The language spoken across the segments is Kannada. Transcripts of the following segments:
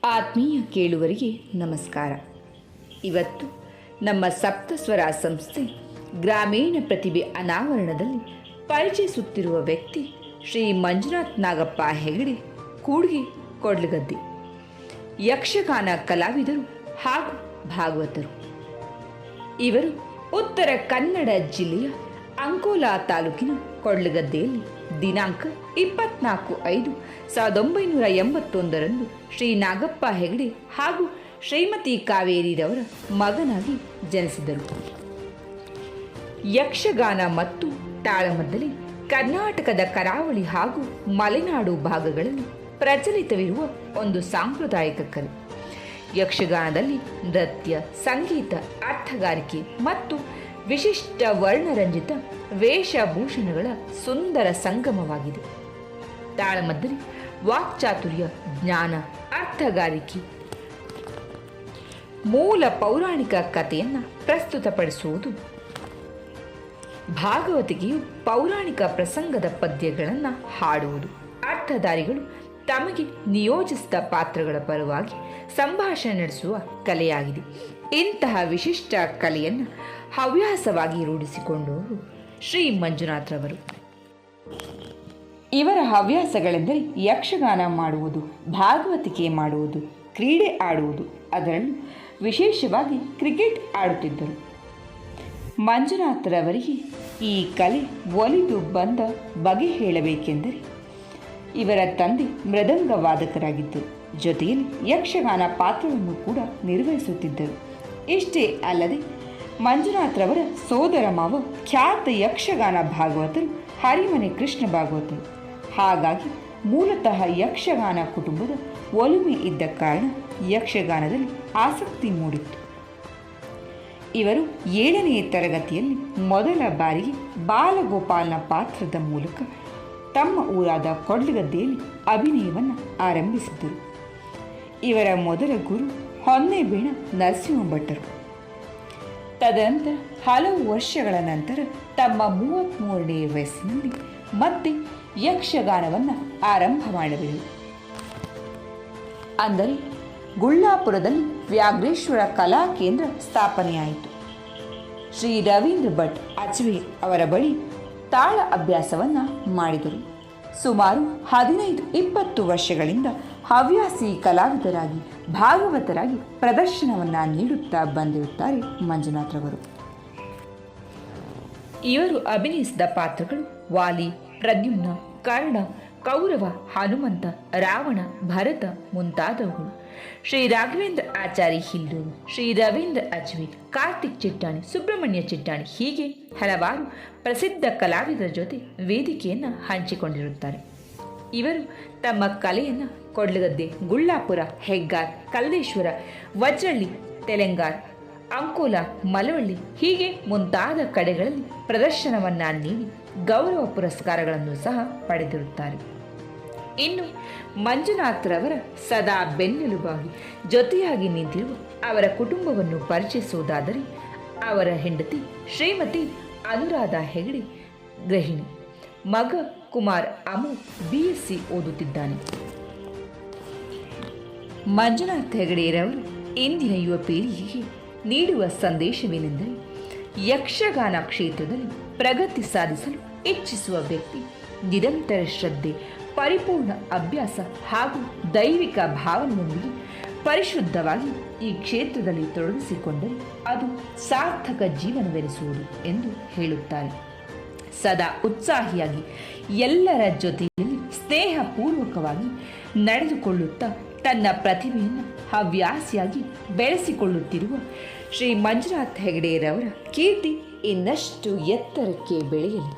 ಆತ್ಮೀಯ ಕೇಳುವರಿಗೆ ನಮಸ್ಕಾರ. ಇವತ್ತು ನಮ್ಮ ಸಪ್ತಸ್ವರ ಸಂಸ್ಥೆ ಗ್ರಾಮೀಣ ಪ್ರತಿಭೆ ಅನಾವರಣದಲ್ಲಿ ಪರಿಚಯಿಸುತ್ತಿರುವ ವ್ಯಕ್ತಿ ಶ್ರೀ ಮಂಜುನಾಥ್ ನಾಗಪ್ಪ ಹೆಗಡೆ, ಕೂಡ್ಗೆ, ಕೊಡ್ಲಗದ್ದೆ. ಯಕ್ಷಗಾನ ಕಲಾವಿದರು ಹಾಗೂ ಭಾಗವತರು. ಇವರು ಉತ್ತರ ಕನ್ನಡ ಜಿಲ್ಲೆಯ ಅಂಕೋಲಾ ತಾಲೂಕಿನ ಕೊಡ್ಲಗದ್ದೆಯಲ್ಲಿ ದಿನಾಂಕ 24/5/1981 ಶ್ರೀ ನಾಗಪ್ಪ ಹೆಗಡೆ ಹಾಗೂ ಶ್ರೀಮತಿ ಕಾವೇರಿರವರ ಮಗನಾಗಿ ಜನಿಸಿದರು. ಯಕ್ಷಗಾನ ಮತ್ತು ತಾಳಮದ್ದಲೆ ಕರ್ನಾಟಕದ ಕರಾವಳಿ ಹಾಗೂ ಮಲೆನಾಡು ಭಾಗಗಳಲ್ಲಿ ಪ್ರಚಲಿತವಿರುವ ಒಂದು ಸಾಂಪ್ರದಾಯಿಕ ಕಲೆ. ಯಕ್ಷಗಾನದಲ್ಲಿ ನೃತ್ಯ, ಸಂಗೀತ, ಅರ್ಥಗಾರಿಕೆ ಮತ್ತು ವಿಶಿಷ್ಟ ವರ್ಣರಂಜಿತ ವೇಷಭೂಷಣಗಳ ಸುಂದರ ಸಂಗಮವಾಗಿದೆ. ತಾಳಮದ್ದಲೆ ವಾಕ್ಚಾತುರ್ಯ, ಜ್ಞಾನ, ಅರ್ಥಗಾರಿಕೆ, ಮೂಲ ಪೌರಾಣಿಕ ಕಥೆಯನ್ನು ಪ್ರಸ್ತುತಪಡಿಸುವುದು. ಭಾಗವತಿಕೆಯು ಪೌರಾಣಿಕ ಪ್ರಸಂಗದ ಪದ್ಯಗಳನ್ನು ಹಾಡುವುದು. ಅರ್ಥಧಾರಿಗಳು ತಮಗೆ ನಿಯೋಜಿಸಿದ ಪಾತ್ರಗಳ ಪರವಾಗಿ ಸಂಭಾಷಣೆ ನಡೆಸುವ ಕಲೆಯಾಗಿದೆ. ಇಂತಹ ವಿಶಿಷ್ಟ ಕಲೆಯನ್ನು ಹವ್ಯಾಸವಾಗಿ ರೂಢಿಸಿಕೊಂಡವರು ಶ್ರೀ ಮಂಜುನಾಥ್ರವರು. ಇವರ ಹವ್ಯಾಸಗಳೆಂದರೆ ಯಕ್ಷಗಾನ ಮಾಡುವುದು, ಭಾಗವತಿಕೆ ಮಾಡುವುದು, ಕ್ರೀಡೆ ಆಡುವುದು, ಅದರಲ್ಲೂ ವಿಶೇಷವಾಗಿ ಕ್ರಿಕೆಟ್ ಆಡುತ್ತಿದ್ದರು. ಮಂಜುನಾಥ್ರವರಿಗೆ ಈ ಕಲೆ ಒಲಿದು ಬಂದ ಬಗೆ ಹೇಳಬೇಕೆಂದರೆ ಇವರ ತಂದೆ ಮೃದಂಗ ವಾದಕರಾಗಿದ್ದರು. ಜೊತೆಯಲ್ಲಿ ಯಕ್ಷಗಾನ ಪಾತ್ರವನ್ನು ಕೂಡ ನಿರ್ವಹಿಸುತ್ತಿದ್ದರು. ಇಷ್ಟೇ ಅಲ್ಲದೆ ಮಂಜುನಾಥ್ರವರ ಸೋದರ ಮಾವ ಖ್ಯಾತ ಯಕ್ಷಗಾನ ಭಾಗವತರು ಹರಿಮನೆ ಕೃಷ್ಣ ಭಾಗವತರು. ಹಾಗಾಗಿ ಮೂಲತಃ ಯಕ್ಷಗಾನ ಕುಟುಂಬದ ಒಲುಮೆ ಇದ್ದ ಕಾರಣ ಯಕ್ಷಗಾನದಲ್ಲಿ ಆಸಕ್ತಿ ಮೂಡಿತ್ತು. ಇವರು 7ನೇ ತರಗತಿಯಲ್ಲಿ ಮೊದಲ ಬಾರಿಗೆ ಬಾಲಗೋಪಾಲನ ಪಾತ್ರದ ಮೂಲಕ ತಮ್ಮ ಊರಾದ ಕೊಡ್ಲಗದ್ದೆಯಲ್ಲಿ ಅಭಿನಯವನ್ನು ಆರಂಭಿಸಿದ್ದರು. ಇವರ ಮೊದಲ ಗುರು ಹೊನ್ನೆಬೇಣ ನರಸಿಂಹ ಭಟ್ಟರು. ತದನಂತರ ಹಲವು ವರ್ಷಗಳ ನಂತರ ತಮ್ಮ 33ನೇ ವಯಸ್ಸಿನಲ್ಲಿ ಮತ್ತೆ ಯಕ್ಷಗಾನವನ್ನು ಆರಂಭ ಮಾಡಿದರು. ಅಂದರೆ ಗುಳ್ಳಾಪುರದಲ್ಲಿ ವ್ಯಾಘ್ರೇಶ್ವರ ಕಲಾ ಕೇಂದ್ರ ಸ್ಥಾಪನೆಯಾಯಿತು. ಶ್ರೀ ರವೀಂದ್ರ ಭಟ್ ಅಜ್ವೆ ಅವರ ಬಳಿ ತಾಳ ಅಭ್ಯಾಸವನ್ನು ಮಾಡಿದರು. ಸುಮಾರು 15-20 ವರ್ಷಗಳಿಂದ ಹವ್ಯಾಸಿ ಕಲಾವಿದರಾಗಿ ಭಾಗವತರಾಗಿ ಪ್ರದರ್ಶನವನ್ನು ನೀಡುತ್ತಾ ಬಂದಿರುತ್ತಾರೆ ಮಂಜುನಾಥ್ರವರು. ಇವರು ಅಭಿನಯಿಸಿದ ಪಾತ್ರಗಳು ವಾಲಿ, ಪ್ರದ್ಯುಮ್ನ, ಕರ್ಣ, ಕೌರವ, ಹನುಮಂತ, ರಾವಣ, ಭರತ ಮುಂತಾದವುಗಳು. ಶ್ರೀ ರಾಘವೇಂದ್ರ ಆಚಾರ್ಯ ಹಿಲ್ಲೂರು, ಶ್ರೀ ರವೀಂದ್ರ ಅಜ್ವೆ, ಕಾರ್ತಿಕ್ ಚಿಟ್ಟಾಣಿ, ಸುಬ್ರಹ್ಮಣ್ಯ ಚಿಟ್ಟಾಣಿ ಹೀಗೆ ಹಲವಾರು ಪ್ರಸಿದ್ಧ ಕಲಾವಿದರ ಜೊತೆ ವೇದಿಕೆಯನ್ನು ಹಂಚಿಕೊಂಡಿರುತ್ತಾರೆ. ಇವರು ತಮ್ಮ ಕಲೆಯನ್ನು ಕೊಡ್ಲಗದ್ದೆ, ಗುಳ್ಳಾಪುರ, ಹೆಗ್ಗಾರ್, ಕಲ್ಲೇಶ್ವರ, ವಜ್ರಳ್ಳಿ, ತೆಲಂಗಾರ್, ಅಂಕೋಲಾ, ಮಲವಳ್ಳಿ ಹೀಗೆ ಮುಂತಾದ ಕಡೆಗಳಲ್ಲಿ ಪ್ರದರ್ಶನವನ್ನು ನೀಡಿ ಗೌರವ ಪುರಸ್ಕಾರಗಳನ್ನು ಸಹ ಪಡೆದಿರುತ್ತಾರೆ. ಇನ್ನು ಮಂಜುನಾಥ್ರವರ ಸದಾ ಬೆನ್ನೆಲುಬಾಗಿ ಜೊತೆಯಾಗಿ ನಿಂತಿರುವ ಅವರ ಕುಟುಂಬವನ್ನು ಪರಿಚಯಿಸುವುದಾದರೆ ಅವರ ಹೆಂಡತಿ ಶ್ರೀಮತಿ ಅನುರಾಧ ಹೆಗಡೆ ಗೃಹಿಣಿ. ಮಗ ಕುಮಾರ್ ಅಮೋಘ್ BSc ಓದುತ್ತಿದ್ದಾನೆ. ಮಂಜುನಾಥ್ ಹೆಗಡೆರವರು ಇಂದಿನ ಯುವ ಪೀಳಿಗೆಗೆ ನೀಡುವ ಸಂದೇಶವೇನೆಂದರೆ, ಯಕ್ಷಗಾನ ಕ್ಷೇತ್ರದಲ್ಲಿ ಪ್ರಗತಿ ಸಾಧಿಸಲು ಇಚ್ಛಿಸುವ ವ್ಯಕ್ತಿ ನಿರಂತರ ಶ್ರದ್ಧೆ, ಪರಿಪೂರ್ಣ ಅಭ್ಯಾಸ ಹಾಗೂ ದೈವಿಕ ಭಾವನೆಯೊಂದಿಗೆ ಪರಿಶುದ್ಧವಾಗಿ ಈ ಕ್ಷೇತ್ರದಲ್ಲಿ ತೊಡಗಿಸಿಕೊಂಡರೆ ಅದು ಸಾರ್ಥಕ ಜೀವನವೆನಿಸುವುದು ಎಂದು ಹೇಳುತ್ತಾರೆ. ಸದಾ ಉತ್ಸಾಹಿಯಾಗಿ ಎಲ್ಲರ ಜೊತೆಯಲ್ಲಿ ಸ್ನೇಹಪೂರ್ವಕವಾಗಿ ನಡೆದುಕೊಳ್ಳುತ್ತಾ ತನ್ನ ಪ್ರತಿಭೆಯನ್ನು ಹವ್ಯಾಸಿಯಾಗಿ ಬೆಳೆಸಿಕೊಳ್ಳುತ್ತಿರುವ ಶ್ರೀ ಮಂಜುನಾಥ್ ಹೆಗಡೆರವರ ಕೀರ್ತಿ ಇನ್ನಷ್ಟು ಎತ್ತರಕ್ಕೆ ಬೆಳೆಯಲಿ.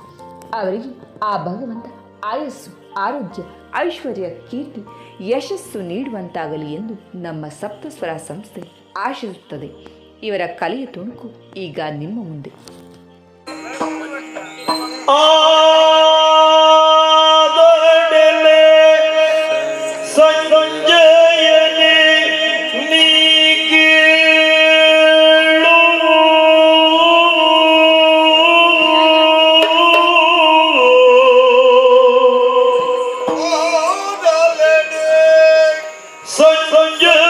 ಅವರಿಗೆ ಆ ಭಗವಂತ ಆಯಸ್ಸು, ಆರೋಗ್ಯ, ಐಶ್ವರ್ಯ, ಕೀರ್ತಿ, ಯಶಸ್ಸು ನೀಡುವಂತಾಗಲಿ ಎಂದು ನಮ್ಮ ಸಪ್ತಸ್ವರ ಸಂಸ್ಥೆ ಆಶಿಸುತ್ತದೆ. ಇವರ ಕಲೆಯ ತುಣುಕು ಈಗ ನಿಮ್ಮ ಮುಂದೆ. Sanjay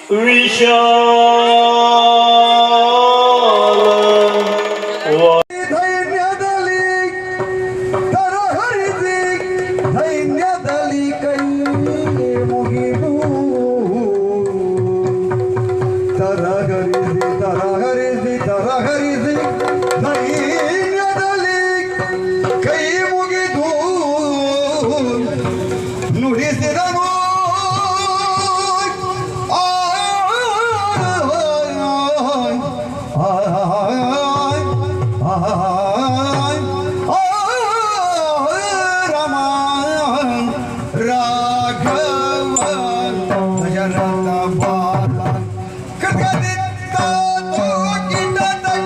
ವಿಶಾಲ ಧೈರ್ಯದಲ್ಲಿ ತರಹರಿಸಿ ಧೈರ್ಯದಲ್ಲಿ ಕೈ ಮುಗಿದು ತರಹರಿಸಿ ತರಹರಿಸಿ ತರಹರಿಸಿ ಧೈರ್ಯದಲ್ಲಿ ಕೈ ಮುಗಿದು ನುಡಿಸಿದನು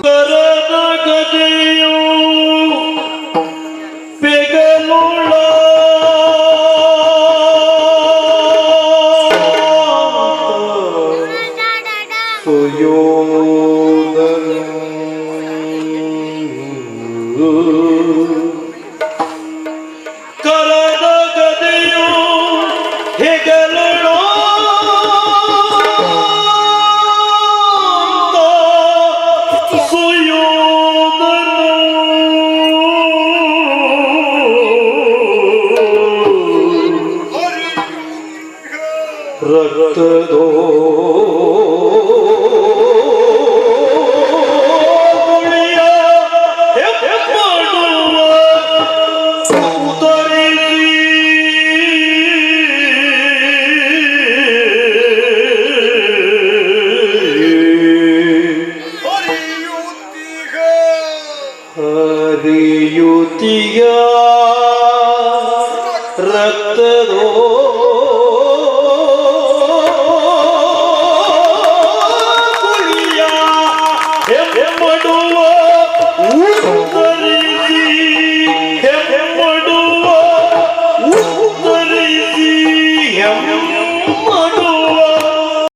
ಕರದ ಗದೆಯು ಪೆಗಲುಳ್ಳ ಕರದ ಗದೆಯು ಹೆಗಲುಳ್ಳೋ ರಕ್ತದೋ ಗುಳಿಯ ಹೆಪ್ಪಡುವ ಉದರಿಸಿ ಹರಿಯುತ್ತಿಯ ರಕ್ತದೋ